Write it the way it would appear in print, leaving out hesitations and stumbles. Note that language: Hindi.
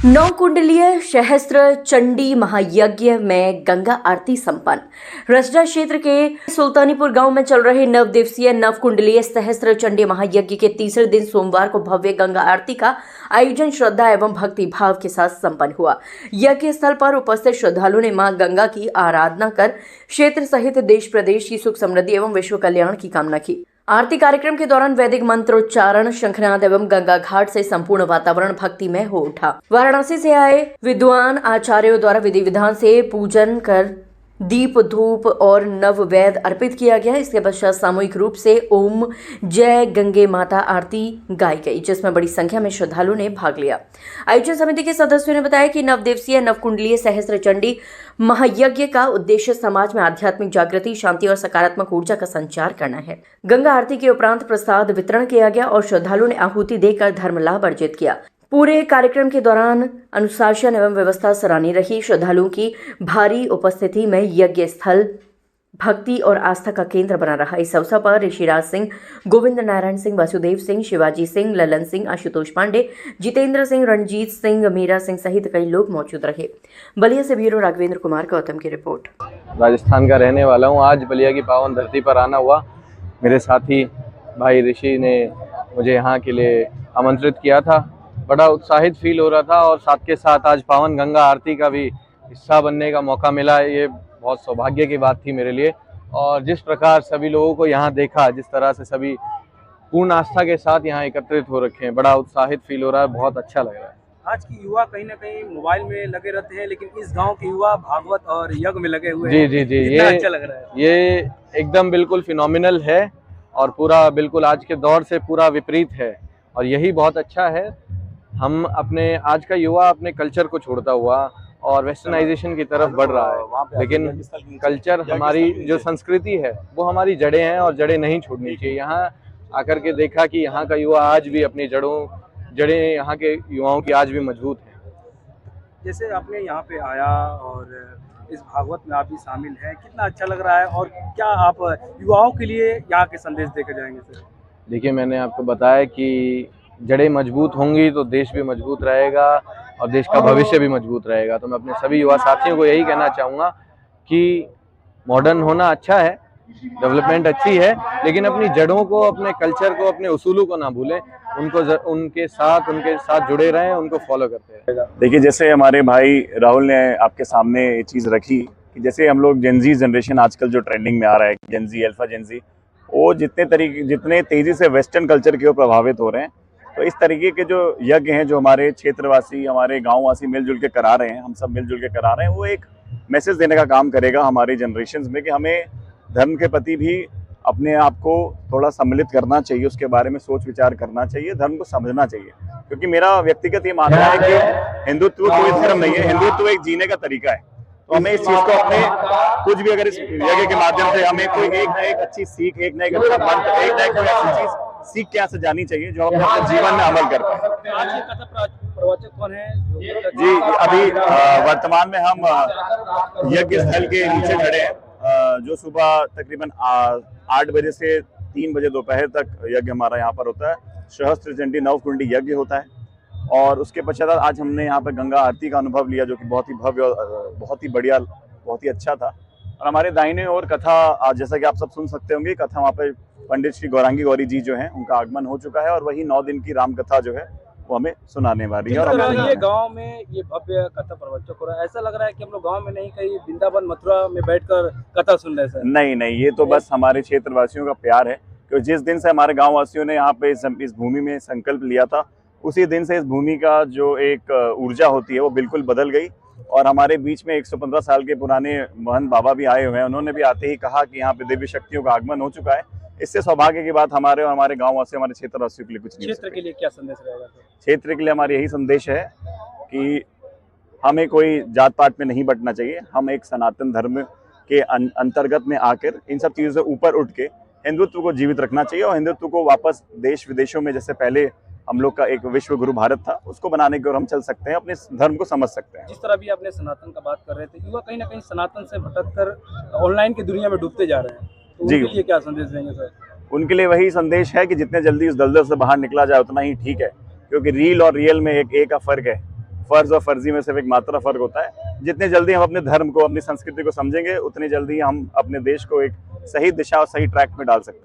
नौकुंडलीय सहस्त्र चंडी महायज्ञ में गंगा आरती संपन्न। रसडा क्षेत्र के सुल्तानीपुर गांव में चल रहे नव दिवसीय नवकुंडलीय सहस्त्र चंडी महायज्ञ के तीसरे दिन सोमवार को भव्य गंगा आरती का आयोजन श्रद्धा एवं भक्ति भाव के साथ संपन्न हुआ। यज्ञ स्थल पर उपस्थित श्रद्धालुओं ने मां गंगा की आराधना कर क्षेत्र सहित देश प्रदेश की सुख समृद्धि एवं विश्व कल्याण की कामना की। आरती कार्यक्रम के दौरान वैदिक मंत्रोच्चारण, शंखनाद एवं गंगा घाट से संपूर्ण वातावरण भक्तिमय हो उठा। वाराणसी से आए विद्वान आचार्यों द्वारा विधि विधान से पूजन कर दीप, धूप और नववेद अर्पित किया गया। इसके पश्चात सामूहिक रूप से ओम जय गंगे माता आरती गाई गई, जिसमें बड़ी संख्या में श्रद्धालुओं ने भाग लिया। आयोजन समिति के सदस्यों ने बताया कि नवदिवसीय नवकुंडलीय सहस्त्र चंडी महायज्ञ का उद्देश्य समाज में आध्यात्मिक जागृति, शांति और सकारात्मक ऊर्जा का संचार करना है। गंगा आरती के उपरांत प्रसाद वितरण किया गया और श्रद्धालुओं ने आहुति देकर धर्म लाभ अर्जित किया। पूरे कार्यक्रम के दौरान अनुशासन एवं व्यवस्था सराहनीय रही। श्रद्धालुओं की भारी उपस्थिति में यज्ञ स्थल भक्ति और आस्था का केंद्र बना रहा। इस अवसर पर ऋषिराज सिंह, गोविंद नारायण सिंह, वासुदेव सिंह, शिवाजी सिंह, ललन सिंह, आशुतोष पांडे, जितेंद्र सिंह, रणजीत सिंह, मीरा सिंह सहित कई लोग मौजूद रहे। बलिया से ब्यूरो राघवेंद्र कुमार गौतम की रिपोर्ट। राजस्थान का रहने वाला हूँ। आज बलिया की पावन धरती पर आना हुआ। मेरे साथी भाई ऋषि ने मुझे यहाँ के लिए आमंत्रित किया था। बड़ा उत्साहित फील हो रहा था और साथ के साथ आज पावन गंगा आरती का भी हिस्सा बनने का मौका मिला। ये बहुत सौभाग्य की बात थी मेरे लिए। और जिस प्रकार सभी लोगों को यहाँ देखा, जिस तरह से सभी पूर्ण आस्था के साथ यहाँ एकत्रित हो रखे हैं, बड़ा उत्साहित फील हो रहा है। बहुत अच्छा लग रहा है। आज की युवा कहीं ना कहीं मोबाइल में लगे रहते हैं, लेकिन इस गांव के युवा भागवत और यज्ञ में लगे हुए हैं। जी, ये अच्छा लग रहा है। ये एकदम बिल्कुल फिनोमिनल है और पूरा बिल्कुल आज के दौर से पूरा विपरीत है और यही बहुत अच्छा है। हम अपने आज का युवा अपने कल्चर को छोड़ता हुआ और वेस्टर्नाइजेशन की तरफ बढ़ रहा है, लेकिन कल्चर, हमारी जो संस्कृति है वो हमारी जड़ें हैं और जड़ें नहीं छोड़नी चाहिए। यहाँ आकर के देखा कि यहाँ का युवा आज भी अपनी जड़ें यहाँ के युवाओं की आज भी मजबूत हैं। जैसे आपने यहाँ पे आया और इस भागवत में आप भी शामिल हैं, कितना अच्छा लग रहा है और क्या आप युवाओं के लिए यहाँ के संदेश देकर जाएंगे सर? देखिए, मैंने आपको बताया कि जड़ें मजबूत होंगी तो देश भी मजबूत रहेगा और देश का भविष्य भी मजबूत रहेगा। तो मैं अपने सभी युवा साथियों को यही कहना चाहूँगा कि मॉडर्न होना अच्छा है, डेवलपमेंट अच्छी है, लेकिन अपनी जड़ों को, अपने कल्चर को, अपने उसूलों को ना भूलें। उनके साथ जुड़े रहें, उनको फॉलो करते रहें। देखिए, जैसे हमारे भाई राहुल ने आपके सामने ये चीज़ रखी कि जैसे हम लोग जेनजी जनरेशन आजकल जो ट्रेंडिंग में आ रहा है, जेनजी, अल्फा जेनजी, वो जितने तेज़ी से वेस्टर्न कल्चर की ओर प्रभावित हो रहे हैं, तो इस तरीके के जो यज्ञ हैं जो हमारे क्षेत्रवासी, हमारे गांववासी मिलजुल के करा रहे हैं, हम सब मिलजुल के करा रहे हैं, वो एक मैसेज देने का काम करेगा हमारी जनरेशन्स में कि हमें धर्म के प्रति भी अपने आप को थोड़ा सम्मिलित करना चाहिए, उसके बारे में सोच विचार करना चाहिए, धर्म को समझना चाहिए। क्योंकि मेरा व्यक्तिगत ये मानना है कि हिंदुत्व कोई धर्म नहीं है, हिंदुत्व एक जीने का तरीका है। तो हमें इस चीज़ को अपने कुछ भी अगर इस यज्ञ के माध्यम से हमें कोई एक न एक अच्छी सीख, एक न एक अच्छा मंत्र, एक न एक कोई ऐसी चीज़ सीख के यहाँ से जानी चाहिए जो हम अपने जीवन में अमल कर पाए। आज के कथा प्रवचक कौन है? जी, अभी वर्तमान में हम यज्ञ स्थल के नीचे खड़े हैं, जो सुबह तकरीबन 8 बजे से 3 बजे दोपहर तक यज्ञ हमारा यहाँ पर होता है। सहस्त्र चंडी नवकुंडी यज्ञ होता है और उसके पश्चात आज हमने यहाँ पर गंगा आरती का अनुभव लिया, जो कि बहुत ही भव्य, बहुत ही बढ़िया, बहुत ही अच्छा था। और हमारे दाहिने और कथा, आज जैसा कि आप सब सुन सकते होंगे, कथा वहाँ पे पंडित श्री गौरांगी गौरी जी जो हैं उनका आगमन हो चुका है और वही 9 दिन की राम कथा जो है वो हमें सुनाने वाली है। और ये गांव में ये भव्य कथा प्रवचक हो रहा है, ऐसा लग रहा है कि हम लोग गांव में नहीं, कहीं वृंदावन मथुरा में बैठकर कथा सुन रहे हैं। नहीं, ये तो बस हमारे क्षेत्रवासियों का प्यार है, क्योंकि जिस दिन से हमारे गाँव वासियों ने यहाँ पे इस भूमि में संकल्प लिया था, उसी दिन से इस भूमि का जो एक ऊर्जा होती है वो बिल्कुल बदल गई। और हमारे बीच में 115 साल के पुराने महंत बाबा भी आए हुए हैं। उन्होंने भी आते ही कहा कि यहाँ पे दिव्य शक्तियों का आगमन हो चुका है। इससे सौभाग्य की बात हमारे और हमारे गाँव वासी, हमारे क्षेत्रवासियों के लिए कुछ नहीं। क्षेत्र के लिए क्या संदेश रहेगा? क्षेत्र के लिए हमारा यही संदेश है कि हमें कोई जात पात में नहीं बंटना चाहिए। हम एक सनातन धर्म के अंतर्गत में आकर इन सब चीज़ों से ऊपर उठ के हिंदुत्व को जीवित रखना चाहिए और हिंदुत्व को वापस देश विदेशों में, जैसे पहले हम लोग का एक विश्व गुरु भारत था, उसको बनाने की ओर हम चल सकते हैं, अपने धर्म को समझ सकते हैं। जिस तरह भी आपने सनातन का बात कर रहे थे, युवा कहीं ना कहीं सनातन से भटककर ऑनलाइन की दुनिया में डूबते जा रहे हैं, तो उनके लिए क्या संदेश देंगे सर? उनके लिए वही संदेश है कि जितने जल्दी उस दलदल से बाहर निकला जाए उतना ही ठीक है, क्योंकि रील और रियल में एक का फर्क है। फर्ज और फर्जी में सिर्फ एक मात्रा फर्क होता है। जितने जल्दी हम अपने धर्म को, अपनी संस्कृति को समझेंगे, उतनी जल्दी हम अपने देश को एक सही दिशा और सही ट्रैक में डाल सकते हैं।